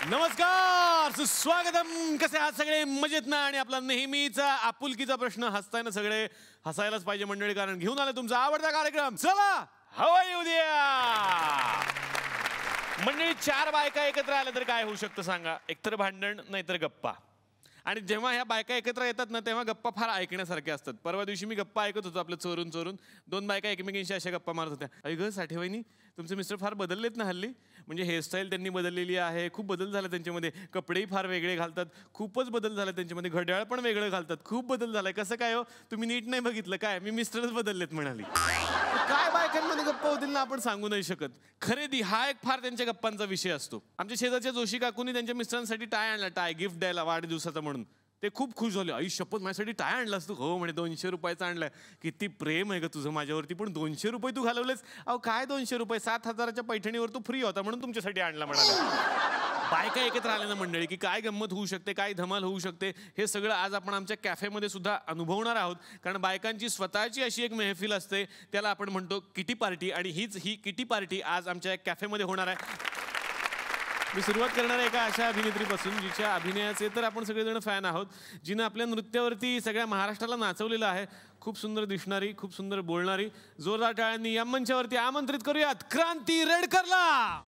नमस्कार, सुस्वागतम. कसे आहात सगळे? मजेत ना? आणि आपला नेहमीचा आपुलकीचा प्रश्न, हसताय ना सगळे? हसायलाच पाहिजे मंडळी, कारण घेऊन आले तुमचा आवडता कार्यक्रम. चला हवा येऊ द्या. मंडळी, चार बायका एकत्र आल्या तर काय होऊ शकतं सांगा? एकतर भांडण, नाहीतर गप्पा. आणि जेव्हा ह्या बायका एकत्र येतात ना, तेव्हा गप्पा फार ऐकण्यासारख्या असतात. परवा दिवशी मी गप्पा ऐकत होतो आपलं चोरून चोरून. दोन बायका एकमेकींशी अशा गप्पा मारत होत्या. अगं साठेवाईनी, तुमचे मिस्टर फार बदललेत ना हल्ली. म्हणजे हेअरस्टाईल त्यांनी बदललेली आहे, खूप बदल झाला त्यांच्यामध्ये. कपडेही फार वेगळे घालतात, खूपच बदल झाला त्यांच्यामध्ये. घड्याळ पण वेगळं घालतात, खूप बदल झालाय. कसं काय हो? तुम्ही नीट नाही बघितलं काय? मी मिस्टरच बदललेत म्हणाली. काय बायकांमध्ये गप्पा होतील ना, आपण सांगू नाही शकत. खरेदी हा एक फार त्यांच्या गप्पांचा विषय असतो. आमच्या शेजारच्या जोशी काकूंनी त्यांच्या मिस्टरांसाठी टाय आणला, टाय गिफ्ट द्यायला वाढदिवसाचा म्हणून. ते खूप खुश झाले. आई शपथ, माझ्यासाठी टाय आणलास तू? हो म्हणे, 200 रुपयाचा आणलाय. किती प्रेम आहे का तुझं माझ्यावरती, पण 200 रुपये तू घालवलेस? अहो काय 200 रुपये, 7,000च्या पैठणीवर तो फ्री होता म्हणून तुमच्यासाठी आणला म्हणाला. बायका एकत्र आल्या ना मंडळी, की काय गंमत होऊ शकते, काय धमाल होऊ शकते, हे सगळं आज आपण आमच्या कॅफेमध्ये सुद्धा अनुभवणार आहोत. कारण बायकांची स्वतःची अशी एक महफिल असते, त्याला आपण म्हणतो किटी पार्टी. आणि ही किटी पार्टी आज आमच्या कॅफेमध्ये होणार आहे. मी सुरुवात करणार आहे एका अशा अभिनेत्रीपासून, जिच्या अभिनयाचे तर आपण सगळेजण फॅन आहोत, जिनं आपल्या नृत्यावरती सगळ्या महाराष्ट्राला नाचवलेलं आहे. खूप सुंदर दिसणारी, खूप सुंदर बोलणारी. जोरदार टाळ्यांनी या मंचावरती आमंत्रित करूयात क्रांती रेडकरला.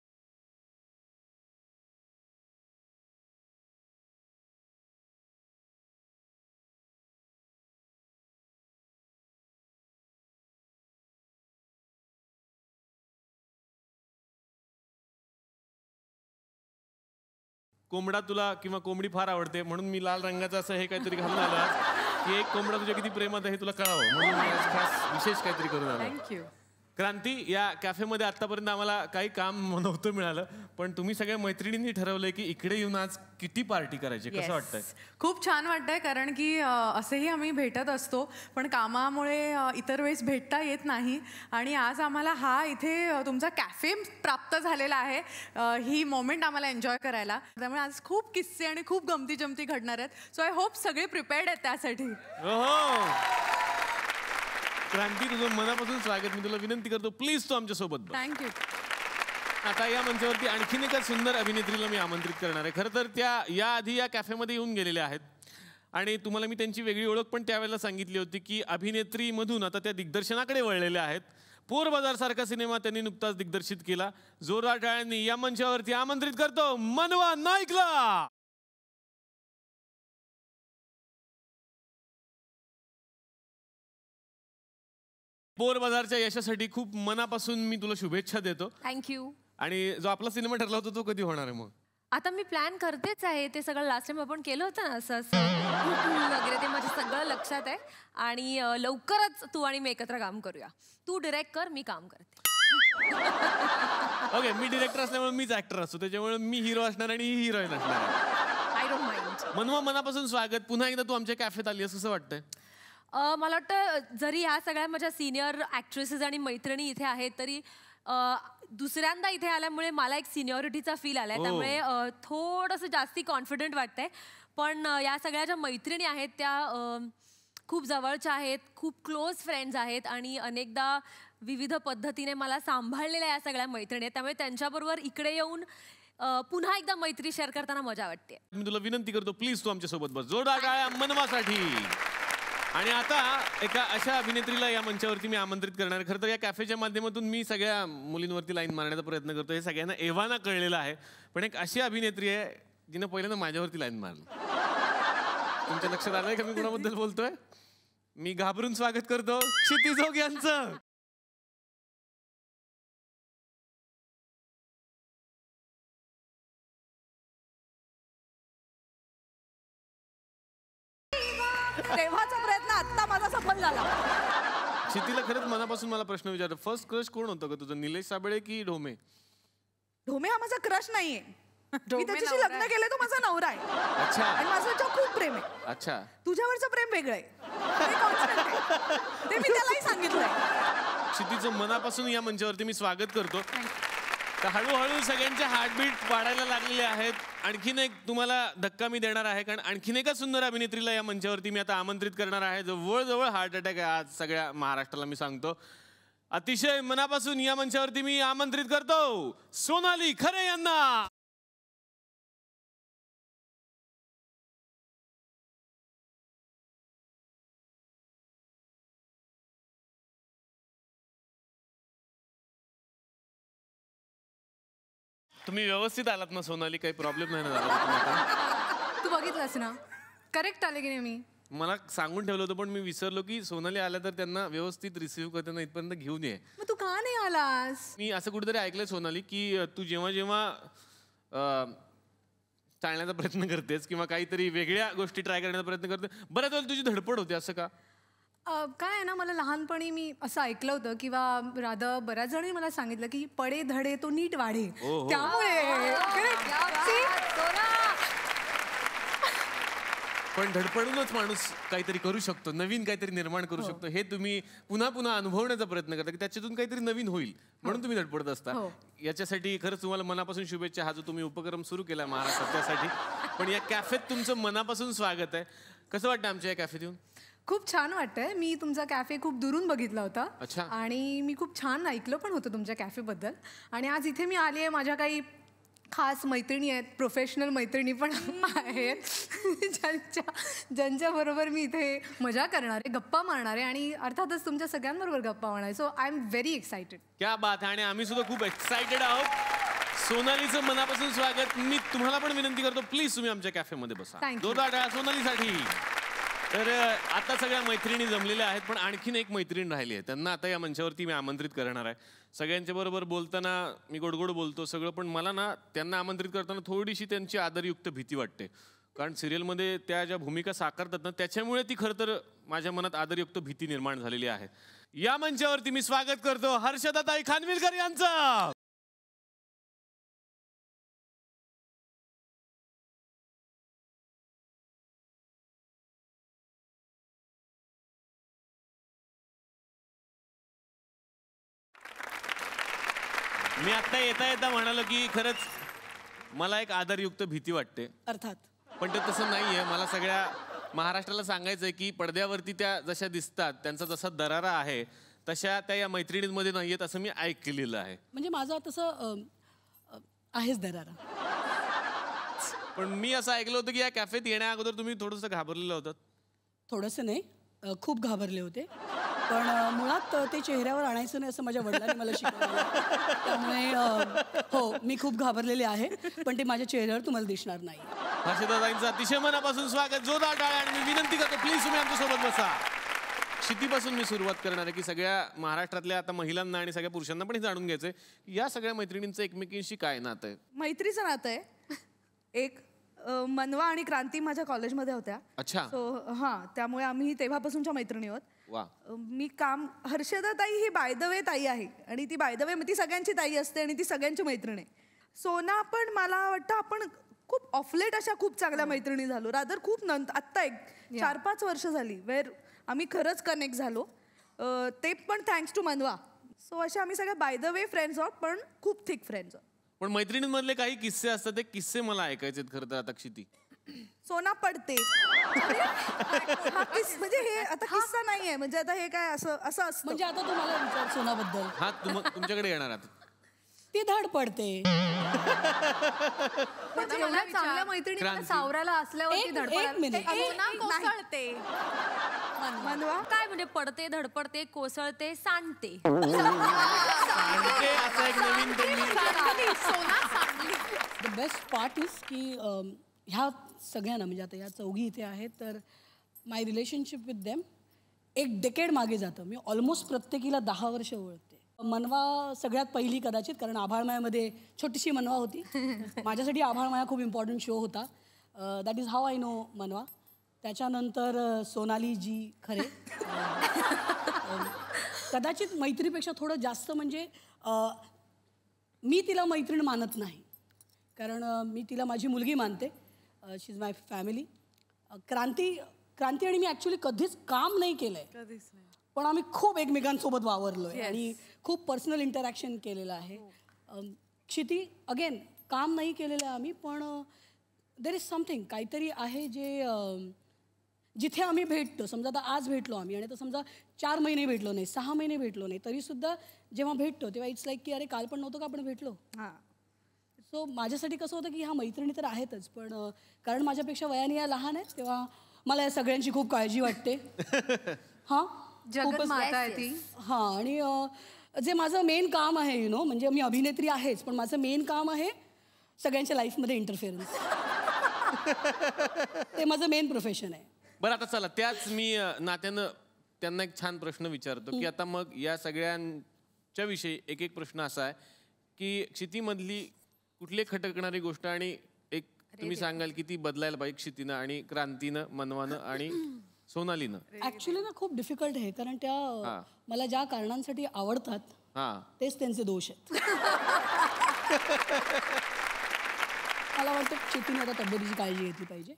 कोंबडा तुला किंवा कोंबडी फार आवडते म्हणून मी लाल रंगाचं असं हे काहीतरी घालून आलो आज, की एक कोंबडा तुझ्या किती प्रेमात आहे हे तुला कळावं म्हणून मी आज खास विशेष काहीतरी करून आलो. थँक्यू. क्रांती, या कॅफेमध्ये आतापर्यंत आम्हाला काही काम नव्हतं मिळालं, पण तुम्ही सगळ्या मैत्रिणींनी ठरवलंय की इकडे येऊन आज किटी पार्टी करायची. कसं वाटतंय? खूप छान वाटतंय, कारण की असेही आम्ही भेटत असतो, पण कामामुळे इतर वेळेस भेटता येत नाही. आणि आज आम्हाला हा इथे तुमचा कॅफे प्राप्त झालेला आहे, ही मोमेंट आम्हाला एन्जॉय करायला. त्यामुळे आज खूप किस्से आणि खूप गमती जमती घडणार आहेत. सो आय होप सगळे प्रिपेअर्ड आहेत त्यासाठी. क्रांती, तुझं मनापासून स्वागत. मी तुला विनंती करतो, प्लीज तू आमच्यासोबत बस. थँक्यू. आता या मंचावरती आणखीन एका सुंदर अभिनेत्रीला मी आमंत्रित करणार आहे. खरं तर त्या याआधी या कॅफेमध्ये येऊन गेलेल्या आहेत आणि तुम्हाला मी त्यांची वेगळी ओळख पण त्यावेळेला सांगितली होती, की अभिनेत्रीमधून आता त्या दिग्दर्शनाकडे वळलेल्या आहेत. पोरबाजार सारखा सिनेमा त्यांनी नुकताच दिग्दर्शित केला. जोरदार टाळ्यांनी या मंचावरती आमंत्रित करतो मनवा नाईकला. पोरबाजारच्या यशासाठी खूप मनापासून मी तुला शुभेच्छा देतो. थँक्यू. आणि जो आपला सिनेमा ठरला होता तो कधी होणार आहे मग? आता मी प्लॅन करतेच आहे. ते सगळं लास्ट टाइम आपण केलं होतं ना, असं असं वगैरे, ते माझ्या सगळं लक्षात आहे. आणि लवकरच तू आणि मी एकत्र काम करूया. तू डिरेक्ट कर, मी काम करते. ओके, मी डिरेक्टर असल्यामुळे मीच ऍक्टर असतो, त्याच्यामुळे मी हिरो असणार आणि ही हिरोईन असणार. I don't mind. मनवा, मनापासून स्वागत. पुन्हा एकदा तू आमच्या कॅफेत आली, असं वाटतंय? मला वाटतं जरी ह्या सगळ्या माझ्या सिनियर ॲक्ट्रेसेस आणि मैत्रिणी इथे आहेत, तरी दुसऱ्यांदा इथे आल्यामुळे मला एक सिनियरिटीचा फील आलाय. त्यामुळे थोडंसं जास्ती कॉन्फिडंट वाटतंय. पण या सगळ्या ज्या मैत्रिणी आहेत त्या खूप जवळच्या आहेत, खूप क्लोज फ्रेंड्स आहेत आणि अनेकदा विविध पद्धतीने मला सांभाळलेल्या या सगळ्या मैत्रिणी आहेत. त्यामुळे त्यांच्याबरोबर इकडे येऊन पुन्हा एकदा मैत्री शेअर करताना मजा वाटते. मी तुला विनंती करतो, प्लीज तू आमच्यासोबत बस. जोरदार टाळ्या मनवासाठी. आणि आता एका अशा अभिनेत्रीला या मंचावरती मी आमंत्रित करणार. खरं तर या कॅफेच्या माध्यमातून मी सगळ्या मुलींवरती लाईन मारण्याचा प्रयत्न करतो, हे सगळ्यांना एव्हाना कळलेलं आहे. पण एक अशी अभिनेत्री आहे जिनं पहिल्यांदा माझ्यावरती लाईन मारली. तुमच्या लक्षात आलंय का मी कोणाबद्दल बोलतोय? मी घाबरून स्वागत करतो क्षिती जोग यांचं. तेव्हाचा प्रयत्न आता माझा सफल झाला. क्षितीला खरंच मनापासून मला प्रश्न विचारतो, फर्स्ट क्रश कोण होतं का तुझं? निलेश साबळे की ढोमे? ढोमे हा माझा क्रश नाहीये. मी त्याच्याशी लग्न केलं, तो माझा नवरा आहे. अच्छा. आणि माझं त्याच्यावर खूप प्रेम आहे. अच्छा. तुझ्यावरचं प्रेम वेगळं आहे, ते constant आहे. ते मी त्यालाही सांगितलंय. क्षितीचं मनापासून या मंचावरती मी स्वागत करतो. तर हळूहळू सगळ्यांचे हार्टबीट वाढायला लागलेले आहेत. आणखीन एक तुम्हाला धक्का मी देणार आहे, कारण आणखीन एका सुंदर अभिनेत्रीला या मंचावरती मी आता आमंत्रित करणार आहे. जवळजवळ हार्ट अटॅक आहे आज सगळ्या महाराष्ट्राला, मी सांगतो. अतिशय मनापासून या मंचावरती मी आमंत्रित करतो सोनाली खरे यांना. तुम्ही व्यवस्थित आलात ना सोनाली, काही प्रॉब्लेम नाही ना झाला तुम्हाला? तू बघितलंस ना, करेक्ट आले की नाही मी? मला सांगून ठेवलं होतं पण मी विसरलो की सोनाली आल्या तर त्यांना व्यवस्थित रिसिव्ह करताना इथपर्यंत घेऊन ये. मग तू का नाही आलास? मी असं कुठेतरी ऐकलंय सोनाली की तू जेव्हा जेव्हा टाळण्याचा प्रयत्न करतेस किंवा काहीतरी वेगळ्या गोष्टी ट्राय करण्याचा प्रयत्न करते, बऱ्याच वेळेला तुझी धडपड होते, असं का? काय आहे ना, मला लहानपणी मी असं ऐकलं होतं किंवा राधा बऱ्याच जणी मला सांगितलं की पडे धडे तो नीट वाढे. त्यामुळे पण धडपडूनच माणूस काहीतरी करू शकतो, नवीन काहीतरी निर्माण करू शकतो. हे तुम्ही पुन्हा पुन्हा अनुभवण्याचा प्रयत्न करता की त्याच्यातून काहीतरी नवीन होईल म्हणून तुम्ही धडपडत असता. याच्यासाठी खरंच तुम्हाला मनापासून शुभेच्छा. हा जो तुम्ही उपक्रम सुरू केला महाराष्ट्रात त्यासाठी. पण या कॅफेत तुमचं मनापासून स्वागत आहे. कसं वाटतं आमच्या या कॅफेत येऊन? खूप छान वाटतंय. मी तुमचा कॅफे खूप दुरून बघितला होता. अच्छा. आणि मी खूप छान ऐकलं पण होतं तुमच्या कॅफेबद्दल. आणि आज इथे मी आली आहे, माझ्या काही खास मैत्रिणी आहेत, प्रोफेशनल मैत्रिणी पण आहेत ज्यांच्याबरोबर मी इथे मजा करणार आहे, गप्पा मारणार आहे आणि अर्थातच तुमच्या सगळ्यांबरोबर गप्पा मारणार आहे. So I am very excited. क्या बात आहे. आणि आम्ही सुद्धा खूप एक्सायटेड आहोत. सोनालीचं मनापासून स्वागत. मी तुम्हाला पण विनंती करतो, प्लीज तुम्ही आमच्या कॅफेमध्ये बसा. Thank you. जोरदार टाळ्या सोनालीसाठी. तर आता सगळ्या मैत्रिणी जमलेल्या आहेत पण आणखीन एक मैत्रीण राहिली आहे, त्यांना आता या मंचावरती मी आमंत्रित करणार आहे. सगळ्यांच्या बरोबर बोलताना मी गोडगोड बोलतो सगळं, पण मला ना त्यांना आमंत्रित करताना थोडीशी त्यांची आदरयुक्त भीती वाटते. कारण सिरियलमध्ये त्या ज्या भूमिका साकारतात ना त्याच्यामुळे ती खरं तर माझ्या मनात आदरयुक्त भीती निर्माण झालेली आहे. या मंचावरती मी स्वागत करतो हर्षदाताई खानविलकर यांचं. मी आता येता येता म्हणालो की खरंच मला एक आदरयुक्त भीती वाटते. अर्थात. पण ते तसं नाहीये. मला सगळ्या महाराष्ट्राला सांगायचंय की पडद्यावरती त्या जशा दिसतात, त्यांचा जसा दरारा आहे तशा त्या या मैत्रिणींमध्ये नाहीयेत असं मी ऐकलेलं आहे. म्हणजे माझं तसं आहेच दरारा. पण मी असं ऐकलं होतं की या कॅफेत येण्या अगोदर तुम्ही थोडंसं घाबरलेलं होतं. थोडंसं नाही, खूप घाबरले होते. पण मुळात ते चेहऱ्यावर आणायचं नाही असं माझ्या वडिलांनी मला शिकवलं. त्यामुळे हो, मी खूप घाबरलेले आहे पण ते माझ्या चेहऱ्यावर तुम्हाला दिसणार नाही. हर्षदाताईंचं अतिशय मनापासून स्वागत. जोरदार टाळ्या. आणि मी विनंती करतो प्लीज तुम्ही आमच्यासोबत बसा. क्षितीपासून मी सुरुवात करणार आहे की सगळ्या महाराष्ट्रातल्या आता महिलांना आणि सगळ्या पुरुषांना पण हे जाणून घ्यायचंय की या सगळ्या मैत्रिणींचं एकमेकींशी काय नातं आहे. मैत्रीचं नातं आहे. एक मनवा आणि क्रांती माझ्या कॉलेजमध्ये होत्या. अच्छा. सो हां, त्यामुळे आम्ही तेव्हापासूनच्या मैत्रिणी आहोत. वा. मी हर्षदा ताई ही बाय द वे ताई आहे आणि ती बाय द वे ती सगळ्यांची ताई असते आणि ती सगळ्यांची मैत्रीण आहे. सोना पण मला वाटतं आपण खूप ऑफलेट अशा खूप चांगल्या मैत्रिणी झालो. रादर खूप नंतर आत्ता एक 4-5 वर्ष झाली वेर आम्ही खरंच कनेक्ट झालो. ते पण थँक्स टू मनवा. सो अशा आम्ही सगळ्या बाय द वे फ्रेंड्स आहोत पण खूप थिक फ्रेंड्स आहोत. पण मैत्रिणींमधले काही किस्से असतात, ते किस्से मला ऐकायचे खरं तर आता क्षिती. सोना पडते. म्हणजे हे आता किस्सा नाहीये, म्हणजे आता हे काय असं असतं. म्हणजे आता तुम्हाला विचार सोनाबद्दल. हा तुमच्याकडे येणार आता. ती धड पडते. एवढ्या चांगल्या मैत्रिणी सावराला असल्यावरती एक मिनिट. कोसळते. मनवा काय म्हणजे पडते, धडपडते, कोसळते, सांडते. असं एक नवीन द बेस्ट पार्ट इज की ह्या सगळ्यांना म्हणजे आता ह्या चौघी इथे आहेत तर माय रिलेशनशिप विथ देम एक डेकेड मागे जातं. मी ऑलमोस्ट प्रत्येकीला 10 वर्ष ओळखते. मनवा सगळ्यात पहिली कदाचित, कारण आभाळमायामध्ये छोटीशी मनवा होती. माझ्यासाठी आभाळमाया खूप इम्पॉर्टंट शो होता. That is how I know मनवा. त्याच्यानंतर सोनाली जी खरे. कदाचित मैत्रीपेक्षा थोडं जास्त म्हणजे मी तिला मैत्रीण मानत नाही कारण मी तिला माझी मुलगी मानते. शी इज माय फॅमिली. क्रांती आणि मी ॲक्च्युली कधीच काम नाही केलं आहे पण आम्ही खूप एकमेकांसोबत वावरलो आहे आणि खूप पर्सनल इंटरॅक्शन केलेलं आहे. क्षिती अगेन काम नाही केलेलं आहे आम्ही पण देर इज समथिंग काहीतरी आहे जे जिथे आम्ही भेटतो. समजा आता आज भेटलो आम्ही आणि आता समजा 4 महिने भेटलो नाही, 6 महिने भेटलो नाही, तरीसुद्धा जेव्हा भेटतो तेव्हा इट्स लाईक की अरे काल पण नव्हतं का आपण भेटलो. हां. सो माझ्यासाठी कसं होतं की ह्या मैत्रिणी तर आहेतच पण कारण माझ्यापेक्षा वयाने या लहान आहेत तेव्हा मला या सगळ्यांची खूप काळजी वाटते. हां, जगन्माता आहे ती. हां. आणि जे माझं मेन काम आहे म्हणजे मी अभिनेत्री आहेच पण माझं मेन काम आहे सगळ्यांच्या लाईफमध्ये इंटरफेरन्स. ते माझं मेन प्रोफेशन आहे. बरं आता चला त्याच मी नात्यानं त्यांना एक छान प्रश्न विचारतो की आता मग या सगळ्यांच्या विषयी एक एक प्रश्न असा आहे की क्षितीमधली कुठली खटकणारी गोष्ट आणि एक तुम्ही सांगाल की ती बदलायला पाहिजे क्षितीनं आणि क्रांतीनं, मनवानं आणि सोनालीनं. ऍक्च्युली ना खूप डिफिकल्ट आहे कारण त्या मला ज्या कारणांसाठी आवडतात तेच त्यांचे दोष आहेत. मला वाटतं क्षितीने आता तब्येतीची काळजी घेतली पाहिजे.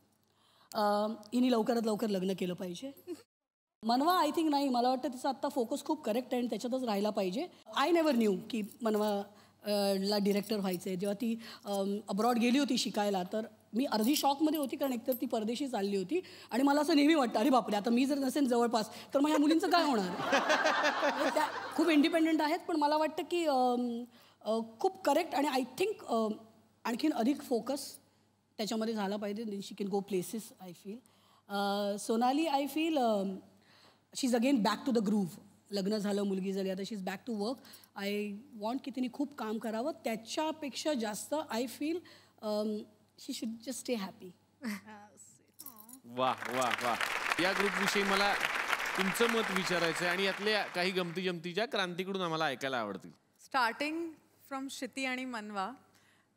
हिने लवकरात लवकर लग्न केलं पाहिजे. मनवा आय थिंक नाही, मला वाटतं तिचा आत्ता फोकस खूप करेक्ट आहे आणि त्याच्यातच राहिला पाहिजे. आय नेवर न्यू की मनवा ला डिरेक्टर व्हायचं आहे. जेव्हा ती अब्रॉड गेली होती शिकायला तर मी अर्धी शॉकमध्ये होती कारण एकतर ती परदेशी चालली होती आणि मला असं नेहमी वाटतं अरे बापरे आता मी जर नसेन जवळपास तर मग ह्या मुलींचं काय होणार. त्या खूप इंडिपेंडंट आहेत पण मला वाटतं की खूप करेक्ट आणि आय थिंक आणखीन अधिक फोकस त्याच्यामध्ये झाला पाहिजे. Then she can go places I feel. Sonali I feel she is again back to the groove. लग्न झालं, मुलगी झाली, आता she is back to work. I want की तिने खूप काम करावं. त्याच्यापेक्षा जास्त I feel she should just stay happy. वा वा वा. या ग्रुपविषयी मला तुमचं मत विचारायचं आहे आणि यातल्या काही गमती जमतीच्या क्रांतीकडून आम्हाला ऐकायला आवडतील. स्टार्टिंग फ्रॉम क्षिती आणि मनवा,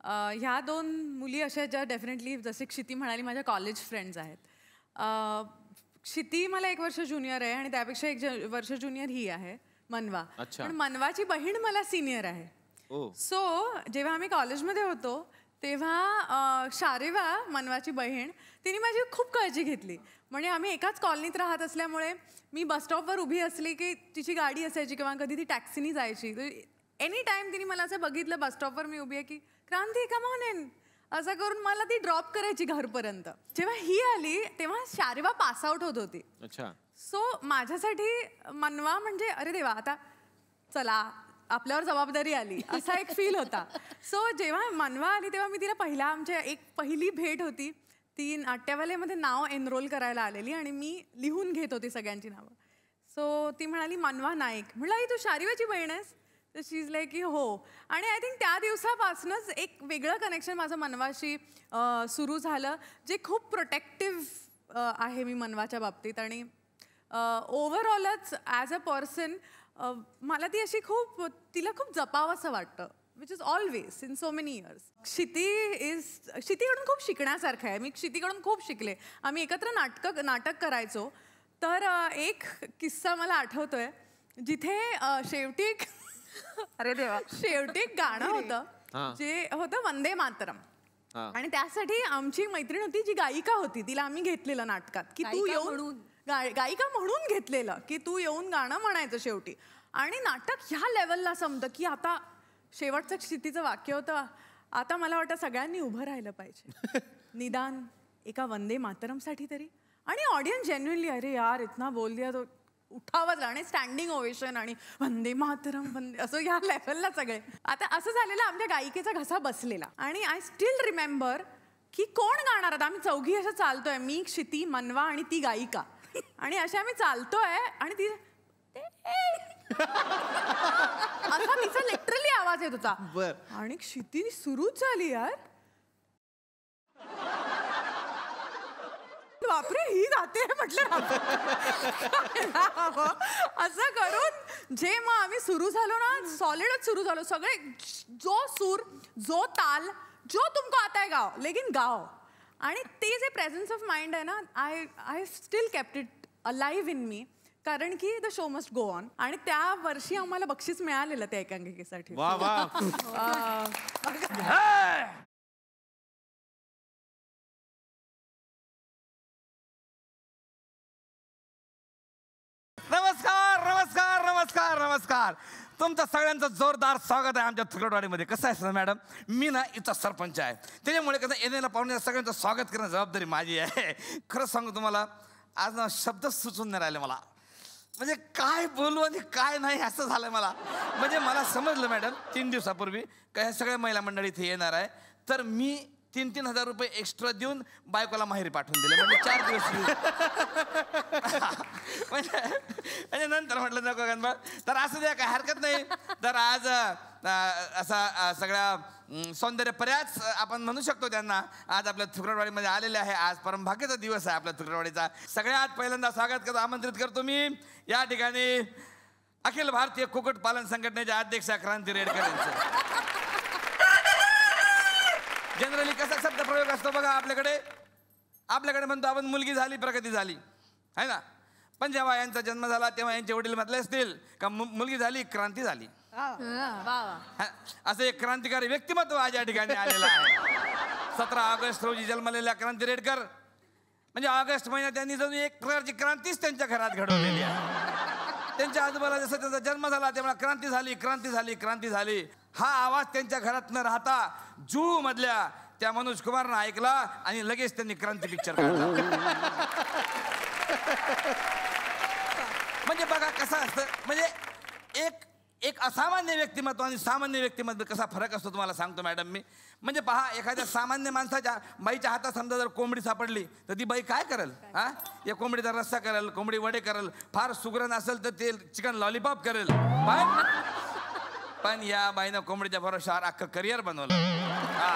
ह्या दोन मुली अशा ज्या डेफिनेटली जसे क्षिती म्हणाली माझ्या कॉलेज फ्रेंड्स आहेत. क्षिती मला 1 वर्ष ज्युनियर आहे आणि त्यापेक्षा 1 वर्ष ज्युनियर ही आहे मनवा. पण मनवाची बहीण मला सिनियर आहे. सो जेव्हा आम्ही कॉलेजमध्ये होतो तेव्हा शारेवा मनवाची बहीण तिने माझी खूप काळजी घेतली. म्हणजे आम्ही एकाच कॉलनीत राहत असल्यामुळे मी बसस्टॉपवर उभी असली की तिची गाडी असायची किंवा कधी ती टॅक्सीनी जायची. एनी टाइम तिने मला असं बघितलं बसस्टॉपवर मी उभी आहे की क्रांती कम ऑन इन असं करून मला ती ड्रॉप करायची घरपर्यंत. जेव्हा ही आली तेव्हा शारेवा पास आउट होत होती. सो माझ्यासाठी मनवा म्हणजे अरे देवा आता चला आपल्यावर जबाबदारी आली असा एक फील होता. सो जेव्हा मनवा आली तेव्हा मी तिला आमच्या पहिली भेट होती. ती नाट्यवालेमध्ये नाव एनरोल करायला आलेली आणि मी लिहून घेत होती सगळ्यांची नावं. सो ती म्हणाली मनवा नाईक. म्हटलं आई तू शारेवाची बहीण आहेस. तर शी इज लाईक की हो. आणि आय थिंक त्या दिवसापासूनच एक वेगळं कनेक्शन माझं मनवाशी सुरू झालं जे खूप प्रोटेक्टिव्ह आहे मी मनवाच्या बाबतीत. आणि ओव्हरऑलच ॲज अ पर्सन मला ती अशी तिला खूप जपावंसं वाटतं which is always in so many years. क्षितीकडून खूप शिकण्यासारखं आहे. मी क्षितीकडून खूप शिकले. आम्ही एकत्र नाटक करायचो. तर एक किस्सा मला आठवतोय जिथे शेवटी अरे देवा शेवटी एक गाणं होतं जे होतं वंदे मातरम. आणि त्यासाठी आमची मैत्रीण होती जी गायिका होती. तिला आम्ही घेतलेलं नाटकात की तू येऊन गायिका म्हणून घेतलेलं की तू येऊन गाणं म्हणायचं शेवटी. आणि नाटक ह्या लेवलला समजतं की आता शेवटचं क्षितीचं वाक्य होतं आता मला वाटतं सगळ्यांनी उभं राहिलं पाहिजे निदान एका वंदे मातरमसाठी तरी. आणि ऑडियन्स जेन्युइनली अरे यार इतना बोल दिया तो उठावंच आणि स्टँडिंग ओवेशन आणि वंदे मातरम वंदे असं ह्या लेवलला सगळे. आता असं झालेलं आमच्या गायिकेचा घसा बसलेला आणि आय स्टील रिमेंबर की कोण गाणार आता. आम्ही चौघी असं चालतोय मी क्षिती मनवा आणि ती गायिका आणि अशा आम्ही चालतोय आणि ती असा तिचा लिटरली आवाज येत होता. आणि क्षिती सुरूच झाली यार. बापरे ही गाते म्हटलं असं करून जे मग आम्ही सुरू झालो ना सॉलिडच सुरू झालो सगळे. जो सूर जो ताल जो तुमको आता है गाओ लेकिन गाओ. आणि ते जे प्रेझेन्स ऑफ माइंड आहे ना I still kept it alive in me कारण की the show must go on. आणि त्या वर्षी आम्हाला बक्षीस मिळालेलं त्या एकांकिकेसाठी. नमस्कार नमस्कार नमस्कार नमस्कार. तुमचं सगळ्यांचं जोरदार स्वागत आहे आमच्या थुकरवाडीमध्ये. कसं आहे सर मॅडम मी ना इथं सरपंच आहे त्याच्यामुळे कसं येण्याला पाहुणे सगळ्यांचं स्वागत करणं जबाबदारी माझी आहे. खरंच सांगू तुम्हाला आज ना शब्द सुचून नाही राहिले मला. म्हणजे काय बोलू आणि काय नाही असं झालं मला. म्हणजे मला समजलं मॅडम 3 दिवसापूर्वी का ह्या सगळ्या महिला मंडळी इथे येणार आहे तर मी 3-3 हजार रुपये एक्स्ट्रा देऊन बायकोला माहेरी पाठवून दिले. म्हणजे 4 दिवस म्हणजे नंतर म्हटलं नको गणबा तर असं द्या काय हरकत नाही. तर आज असा सगळ्या सौंदर्य पर्याच आपण म्हणू शकतो त्यांना आज आपल्या थुकरटवाडीमध्ये आलेले आहे. आज परमभाग्याचा दिवस आहे आपल्या थुकरटवाडीचा. सगळ्यात पहिल्यांदा स्वागत करतो, आमंत्रित करतो मी या ठिकाणी अखिल भारतीय कुक्कुट पालन संघटनेच्या अध्यक्षा क्रांती रेडकर यांचं. जनरली कसा शब्द प्रयोग असतो बघा आपल्याकडे म्हणतो आपण मुलगी झाली प्रगती झाली है ना, पण जेव्हा यांचा जन्म झाला तेव्हा यांचे वडील म्हटले असतील का मुलगी झाली क्रांती झाली. असं एक क्रांतिकारी व्यक्तिमत्व आज या ठिकाणी आलेलं आहे. 17 ऑगस्ट रोजी जन्मलेल्या क्रांती रेडकर म्हणजे ऑगस्ट महिन्यात त्यांनी जणू एक प्रकारची क्रांतीच त्यांच्या घरात घडवलेली आहे. त्यांच्या आजोबाला जसं त्यांचा जन्म झाला तेव्हा क्रांती झाली क्रांती झाली क्रांती झाली हा आवाज त्यांच्या घरात न राहता जू मधल्या त्या मनोज कुमारनं ऐकला आणि लगेच त्यांनी क्रांती पिक्चर काढला. म्हणजे बघा कसं असतं, म्हणजे एक असामान्य व्यक्तिमत्व आणि सामान्य व्यक्तिमत्व कसा फरक असतो तुम्हाला सांगतो मॅडम मी. म्हणजे पहा, एखाद्या सामान्य माणसाच्या बाईच्या हातात समजा जर कोंबडी सापडली तर ती बाई काय करेल? हा, या कोंबडीचा रस्सा करेल, कोंबडी वडे करेल, फार सुगरण असेल तर ते चिकन लॉलीपॉप करेल. पण या बाईनं कोंबडीच्या भरोशावर अख्खं करिअर बनवलं. हा,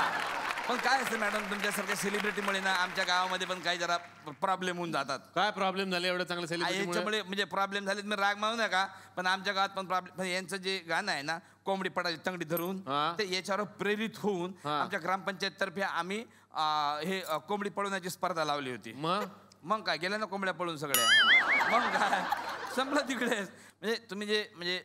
पण काय असतं मॅडम, तुमच्यासारख्या सेलिब्रिटीमुळे ना आमच्या गावामध्ये पण काही जरा प्रॉब्लेम होऊन जातात. काय प्रॉब्लेम झाले एवढं चांगलं सेलिब्रिटी? याच्यामुळे म्हणजे प्रॉब्लेम झाले मी राग मानू नका, पण आमच्या गावात पण प्रॉब्लेम. यांचं जे गाणं आहे ना कोंबडी पडायची तंगडी धरून, ते याच्यावर प्रेरित होऊन आमच्या ग्रामपंचायत तर्फे आम्ही हे कोंबडी पळवण्याची स्पर्धा लावली होती. मग काय गेल्या ना कोंबड्या पळून सगळ्या. मग काय संपलं तिकडे. म्हणजे तुम्ही जे म्हणजे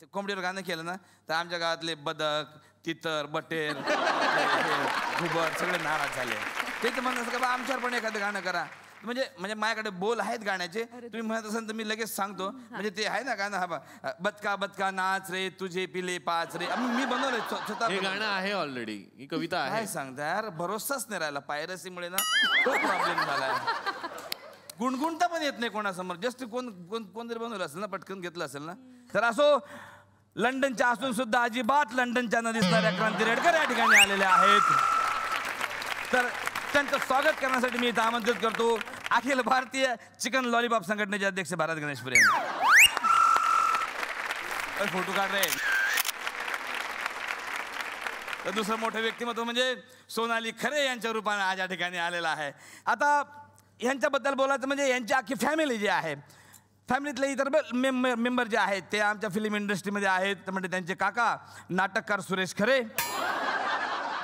ते कोंबडीवर गाणं केलं ना तर आमच्या गावातले बदक, तितर, बटेर, घुबड सगळे नाराज झाले. ते तर म्हणत असं का आमच्यावर पण एखादं गाणं करा. म्हणजे माझ्याकडे बोल आहेत गाण्याचे, तुम्ही म्हणत असाल तर मी लगेच सांगतो. म्हणजे ते आहे ना गाणं, हा बदका बदका नाच रे तुझे पिले पाच रे, मी बनवलंय स्वतः. हे गाणं आहे ऑलरेडी, ही कविता आहे. काय सांगता यार, भरोसाच नाही राहिला. पायरसीमुळे ना खूप प्रॉब्लेम झालाय. गुणगुणता पण येत नाही कोणासमोर. जस्ट कोणतरी बनवलं असेल ना, पटकन घेतलं असेल ना. तर असो, लंडनच्या असून सुद्धा अजिबात लंडनच्या न दिसणाऱ्या क्रांती रेडकर या ठिकाणी आलेल्या आहेत. तर त्यांचं स्वागत करण्यासाठी मी इथं आमंत्रित करतो अखिल भारतीय चिकन लॉलीपॉप संघटनेचे अध्यक्ष भारत गणेशपुरे. फोटो काढ रे. तर दुसरं मोठं व्यक्तिमत्व म्हणजे सोनाली खरे यांच्या रूपाने आज या ठिकाणी आलेला आहे. आता यांच्याबद्दल बोलायचं म्हणजे यांची अख्खी फॅमिली जी आहे, फॅमिलीतले इतर मेंबर जे आहेत ते आमच्या फिल्म इंडस्ट्रीमध्ये आहेत. म्हणजे त्यांचे काका नाटककार सुरेश खरे,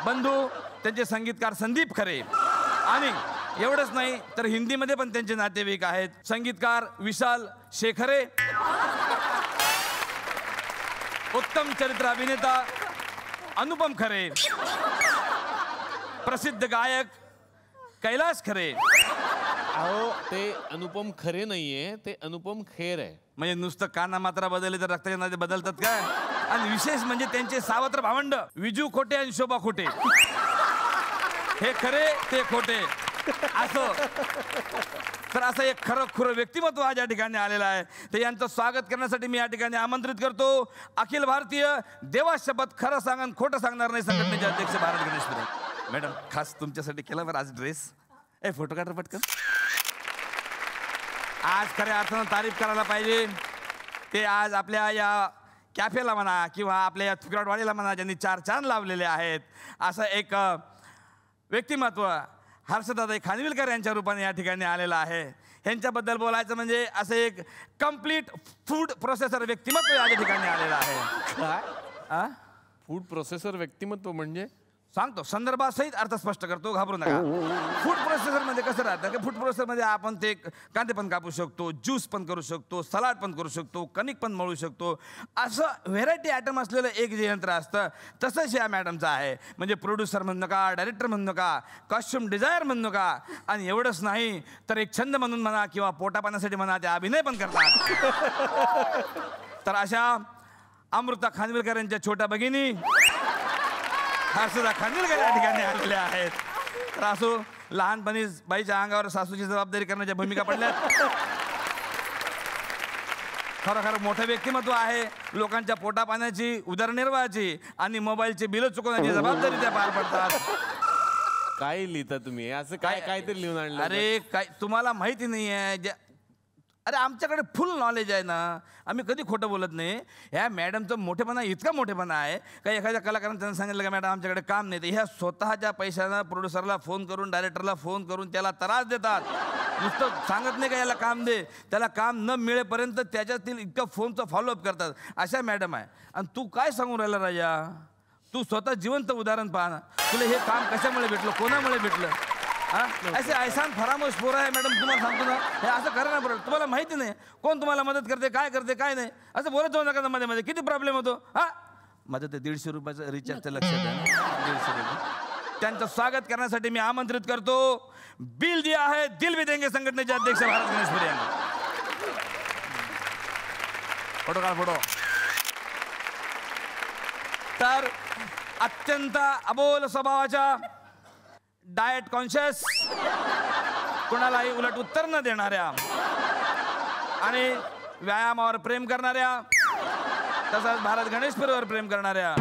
बंधू त्यांचे संगीतकार संदीप खरे, आणि एवढंच नाही तर हिंदीमध्ये पण त्यांचे नातेवाईक आहेत. संगीतकार विशाल शेखरे, उत्तम चरित्र अभिनेता अनुपम खरे, प्रसिद्ध गायक कैलाश खरे. अहो ते अनुपम खरे नाहीये, ते अनुपम खेर आहे. म्हणजे नुसतं काना मात्रा बदलले तर रक्ताच्या नाते बदलतात काय? आणि विशेष म्हणजे त्यांचे सावत्र भावंड विजू खोटे आणि शोभा खोटे, हे खरे ते खोटे असं. तर असं एक खरं खुरं व्यक्तिमत्व आज या ठिकाणी आलेलं आहे. तर यांचं स्वागत करण्यासाठी मी या ठिकाणी आमंत्रित करतो अखिल भारतीय देवा शपथ खरं सांगन खोटं सांगणार नाही संघटनेचे अध्यक्ष भारत गणेशपुरे. मॅडम खास तुमच्यासाठी केला बरं आज ड्रेस. फोटो काढ पटकन. आज खऱ्या अर्थानं तारीफ करायला पाहिजे ते आज आपल्या या कॅफेला म्हणा किंवा आपल्या या थुकरटवाडीला म्हणा ज्यांनी 4 चांद लावलेले आहेत. असं एक व्यक्तिमत्व हर्षदादाई खानविलकर यांच्या रूपाने या ठिकाणी आलेलं आहे. ह्यांच्याबद्दल बोलायचं म्हणजे असं एक कम्प्लीट फूड प्रोसेसर व्यक्तिमत्व या ठिकाणी आलेलं आहे. काय फूड प्रोसेसर व्यक्तिमत्व म्हणजे? सांगतो, संदर्भासहित अर्थ स्पष्ट करतो, घाबरू नका. फूड प्रोसेसरमध्ये कसं राहतं की फूड प्रोसेसरमध्ये आपण ते कांदे पण कापू शकतो, ज्यूस पण करू शकतो, सलाड पण करू शकतो, कणिक पण मळू शकतो. असं व्हेरायटी आयटम असलेलं एक जे यंत्र असतं तसंच या मॅडमचं आहे. म्हणजे प्रोड्युसर म्हणू नका, डायरेक्टर म्हणू नका, कॉस्ट्युम डिझायनर म्हणू नका, आणि एवढंच नाही तर एक छंद म्हणून म्हणा किंवा पोटापाण्यासाठी म्हणा ते अभिनय पण करतात. तर अशा अमृता खानविलकर यांच्या छोट्या भगिनी हर्षदा खानविलकर या ठिकाणी आलेल्या आहेत. तर असो, लहानपणी बाईच्या अंगावर सासूची जबाबदारी करण्याच्या भूमिका पडल्या. खरोखर मोठं व्यक्तिमत्व आहे. लोकांच्या पोटा पाण्याची, उदरनिर्वाहाची आणि मोबाईलची बिलं चुकवण्याची जबाबदारी त्या पार पडतात. काय लिहिता तुम्ही असं? काय काहीतरी लिहून आणलं? अरे काय तुम्हाला माहिती नाही आहे, अरे आमच्याकडे फुल नॉलेज आहे ना, आम्ही कधी खोटं बोलत नाही. ह्या मॅडमचं मोठेपणा इतका मोठेपणा आहे का एखाद्या कलाकारानं त्यांना सांगितलं का मॅडम आमच्याकडे काम नाही, तर ह्या स्वतःच्या पैशानं प्रोड्युसरला फोन करून डायरेक्टरला फोन करून त्याला त्रास देतात. नुसतं सांगत नाही का याला काम दे, त्याला काम न मिळेपर्यंत त्याच्यातील इतकं फोनचं फॉलोअप करतात. अशा मॅडम आहे. आणि तू काय सांगून राहिला राजा, तू स्वतः जिवंत उदाहरण पाहा ना. तुला हे काम कशामुळे भेटलं, कोणामुळे भेटलं? असे ऐसान फरामोश पोरं आहे मॅडम, तुम्हाला सांगतो ना, हे असं करा ना. बरं तुम्हाला माहिती नाही कोण तुम्हाला मदत करते, काय नाही, असं बोलत जाऊ नका मध्ये मध्ये. किती प्रॉब्लेम होतो. माझं ते 150 रुपयाचं रिचार्जचं लक्षात आहे, 150 रुपये. त्यांचं स्वागत करण्यासाठी मी आमंत्रित करतो बिल दिया है दिल भी देंगे संघटनेचे अध्यक्ष भारत गणेशपुरी यांना. फोटो काढ, फोटो. तर अत्यंत अबोल स्वभावाच्या, डाएट कॉन्शियस, कोणालाही उलट उत्तर न देणाऱ्या आणि व्यायामावर प्रेम करणाऱ्या, तसंच भारत गणेशपुरीवर प्रेम करणाऱ्या.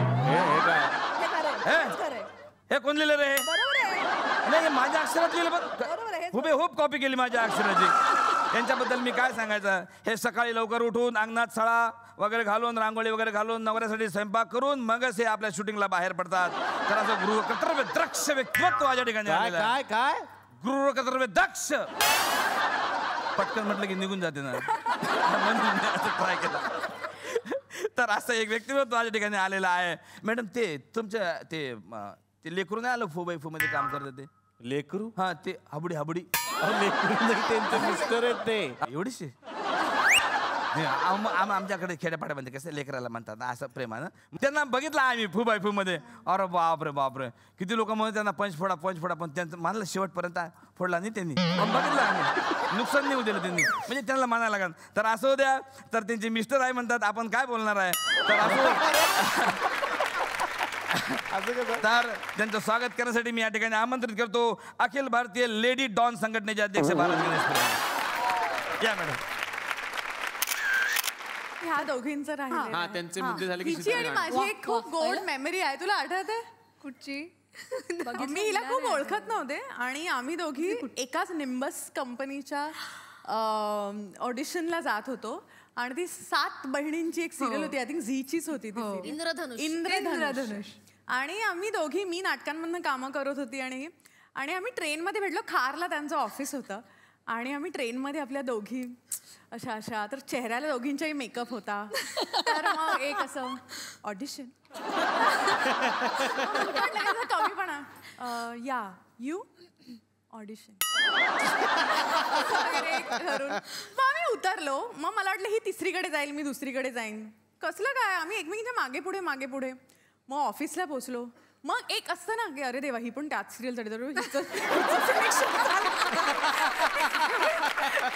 हे कोण लिहिलं रे? नाही, हे माझ्या अक्षरात लिहिलं, पण हुबेहूब कॉपी केली माझ्या अक्षराची. यांच्याबद्दल मी काय सांगायचं. हे सकाळी लवकर उठून अंगणात सळा वगैरे घालून, रांगोळी वगैरे घालून, नवऱ्यासाठी स्वयंपाक करून मगच हे आपल्या शूटिंगला बाहेर पडतात. तर असं गृह कर्तव्य दक्ष व्यक्तिमत्व माझ्या ठिकाणी आलेलं आहे. काय गृह कर्तव्य दक्ष. पटकन म्हटलं की निघून जाते ना, म्हणून मी असं ट्राय केला. तर असं एक व्यक्तिमत्व माझ्या ठिकाणी आलेलं आहे. मॅडम ते तुमच्या ते लेकरू नाही आलं फू बाई फू मध्ये काम करतात ते लेकरू? हा, ते हाबडी हाबडी लेकरू नाही, त्यांचं मिस्टर आहेत ते. एवढीशी आमच्याकडे खेड्यापाड्यामध्ये कसं लेकराला म्हणतात असं प्रेमानं. त्यांना बघितलं आम्ही फू बाय फू मध्ये. अरे बापरे बापरे, किती लोक म्हणून त्यांना पंच फोडा, पण त्यांचं मानलं शेवटपर्यंत फोडला नाही त्यांनी. पण बघितलं आम्ही, नुकसान नाही दिलं त्यांनी, म्हणजे त्यांना मानायला लागलं. तर असं द्या. तर त्यांचे मिस्टर आहे म्हणतात, आपण काय बोलणार आहे. तर असं तर त्यांचं स्वागत करण्यासाठी मी या ठिकाणी आमंत्रित करतो अखिल भारतीय लेडी डॉन संघटनेचे अध्यक्ष भारत गणेशपुरी. या मॅडम. ह्या दोघींचं राहिलं. हा, त्यांचे मुद्दे झाले की हिची आणि माझी एक खूप गोड मेमरी आहे. तुला आठवते कुठची? मी हिला खूप ओळखत नव्हते आणि आम्ही दोघी एकाच निंबस कंपनीच्या ऑडिशनला जात होतो आणि ती 7 बहिणींची एक सिरियल होती. आय थिंक झीचीच होती ती serial. इंद्रधनुष. आणि आम्ही दोघी, मी नाटकांमधनं कामं करत होती आणि आम्ही ट्रेनमध्ये भेटलो. खारला त्यांचं ऑफिस होतं आणि आम्ही ट्रेनमध्ये आपल्या दोघी अशा तर चेहऱ्याला दोघींचाही मेकअप होता. तर मग एक असं ऑडिशन कमीपणा, या यू ऑडिशन करून मग आम्ही उतरलो. मग मला वाटलं ही तिसरीकडे जाईल, मी दुसरीकडे जाईन. कसलं काय, आम्ही एकमेकींच्या मागे पुढे. मग ऑफिसला पोचलो. मग एक असतं ना की अरे देवा, ही पण त्याच सिरियलसाठी,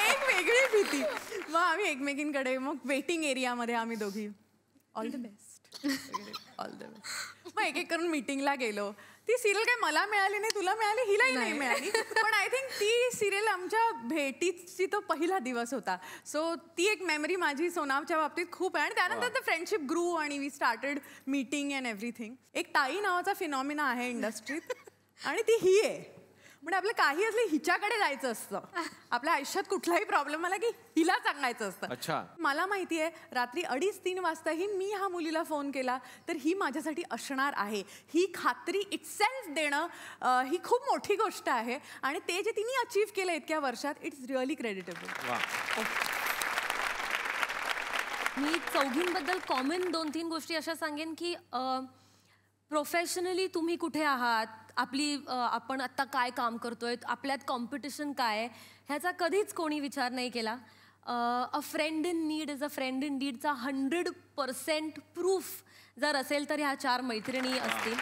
एक वेगळी भीती. मग आम्ही एकमेकींकडे, मग वेटिंग एरियामध्ये आम्ही दोघी all the best, all the best. मग एक करून मीटिंगला गेलो. ती सिरियल काय मला मिळाली नाही, तुला मिळाली, हिलाही नाही मिळाली. पण आय थिंक ती सिरियल आमच्या भेटीची तो पहिला दिवस होता. सो ती एक मेमरी माझी सोनामच्या बाबतीत खूप आहे. आणि त्यानंतर ते फ्रेंडशिप ग्रू आणि we started meeting and everything. एक ताई नावाचा फिनॉमिना आहे इंडस्ट्रीत आणि ती ही आहे. म्हणजे आपलं काही असलं हिच्याकडे जायचं असतं. आपल्या आयुष्यात कुठलाही प्रॉब्लेम आला की हिला सांगायचं असतं. अच्छा. मला माहिती आहे रात्री 2:30-3 वाजताही मी ह्या मुलीला फोन केला तर ही माझ्यासाठी असणार आहे. ही खात्री इटसेल्फ देणं ही खूप मोठी गोष्ट आहे आणि ते जे तिने अचीव्ह केलं इतक्या वर्षात, इट्स रिअली क्रेडिटेबल. मी चौघींबद्दल कॉमन 2-3 गोष्टी अशा सांगेन की प्रोफेशनली तुम्ही कुठे आहात, आपण आत्ता काय काम करतोय, आपल्यात कॉम्पिटिशन काय आहे, ह्याचा कधीच कोणी विचार नाही केला. A friend in need is a friend in डीडचा 100% प्रूफ जर असेल तर ह्या 4 मैत्रिणी असतील.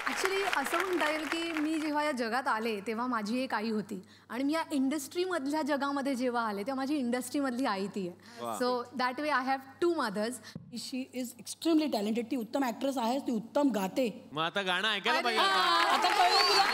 ॲक्च्युली असं म्हणता येईल की मी जेव्हा या जगात आले तेव्हा माझी एक आई होती आणि मी या इंडस्ट्रीमधल्या जगामध्ये जेव्हा आले तेव्हा माझी इंडस्ट्रीमधली आई ती आहे. So that way I have 2 mothers. She is extremely talented. ती उत्तम ॲक्ट्रेस आहे, ती उत्तम गाते. मग आता गाणं ऐकायला पाहिजे. आता कळलं तुला?